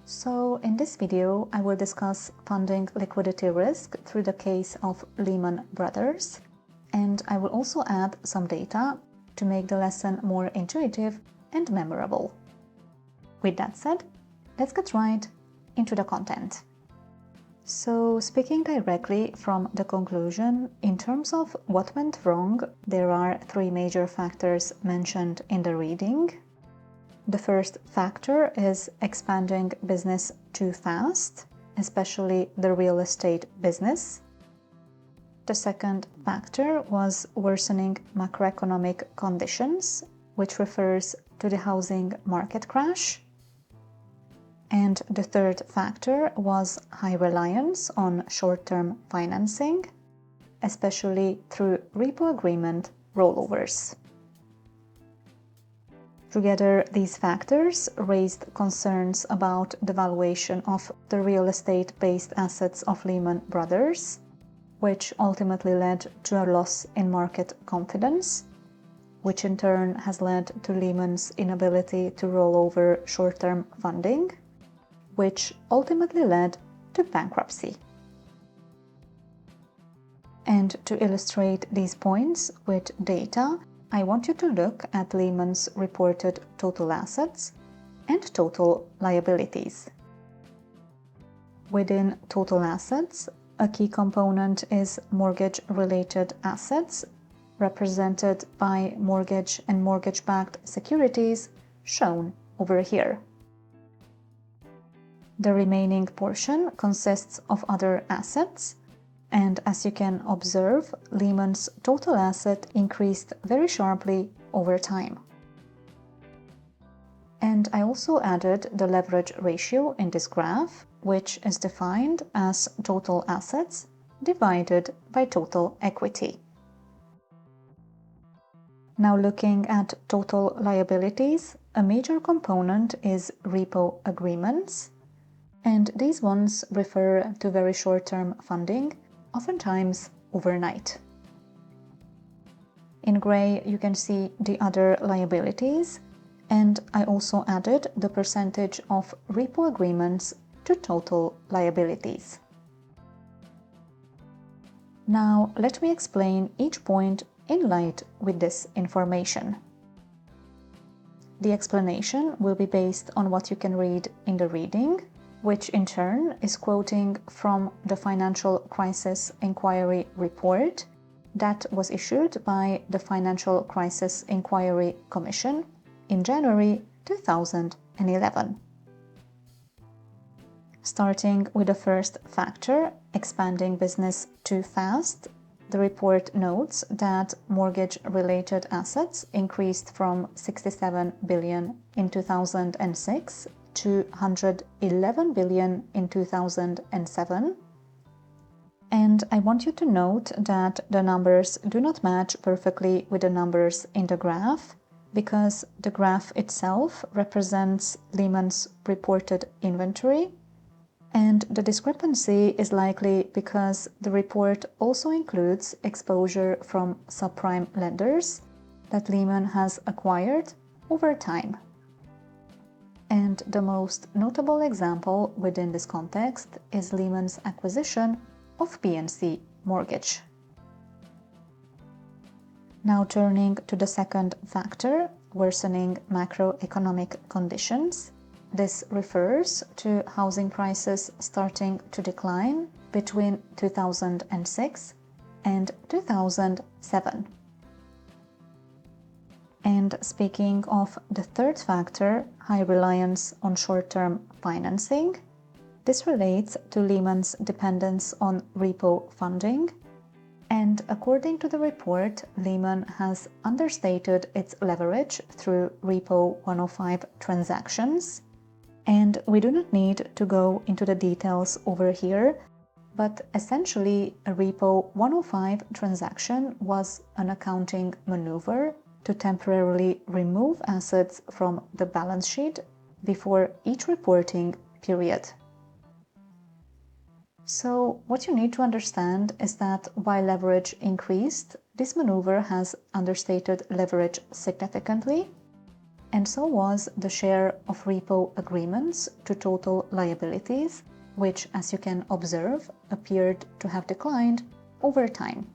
So in this video, I will discuss funding liquidity risk through the case of Lehman Brothers, and I will also add some data to make the lesson more intuitive and memorable. With that said, let's get right into the content. So, speaking directly from the conclusion, in terms of what went wrong, there are three major factors mentioned in the reading. The first factor is expanding business too fast, especially the real estate business. The second factor was worsening macroeconomic conditions, which refers to the housing market crash. And the third factor was high reliance on short-term financing, especially through repo agreement rollovers. Together, these factors raised concerns about the valuation of the real estate-based assets of Lehman Brothers, which ultimately led to a loss in market confidence, which in turn has led to Lehman's inability to roll over short-term funding, which ultimately led to bankruptcy. And to illustrate these points with data, I want you to look at Lehman's reported total assets and total liabilities. Within total assets, a key component is mortgage-related assets, represented by mortgage and mortgage-backed securities, shown over here. The remaining portion consists of other assets, and as you can observe, Lehman's total asset increased very sharply over time. And I also added the leverage ratio in this graph, which is defined as total assets divided by total equity. Now looking at total liabilities, a major component is repo agreements, and these ones refer to very short-term funding, oftentimes overnight. In gray, you can see the other liabilities, and I also added the percentage of repo agreements to total liabilities. Now, let me explain each point in light with this information. The explanation will be based on what you can read in the reading, which in turn is quoting from the Financial Crisis Inquiry report that was issued by the Financial Crisis Inquiry Commission in January 2011. Starting with the first factor, expanding business too fast, the report notes that mortgage-related assets increased from 67 billion in 2006 to 111 billion in 2007. And I want you to note that the numbers do not match perfectly with the numbers in the graph, because the graph itself represents Lehman's reported inventory, and the discrepancy is likely because the report also includes exposure from subprime lenders that Lehman has acquired over time. And the most notable example within this context is Lehman's acquisition of PNC Mortgage. Now turning to the second factor, worsening macroeconomic conditions. This refers to housing prices starting to decline between 2006 and 2007. And speaking of the third factor, high reliance on short-term financing, this relates to Lehman's dependence on repo funding, and according to the report, Lehman has understated its leverage through Repo 105 transactions, and we do not need to go into the details over here, but essentially a Repo 105 transaction was an accounting maneuver to temporarily remove assets from the balance sheet before each reporting period. So what you need to understand is that while leverage increased, this maneuver has understated leverage significantly, and so was the share of repo agreements to total liabilities, which, as you can observe, appeared to have declined over time.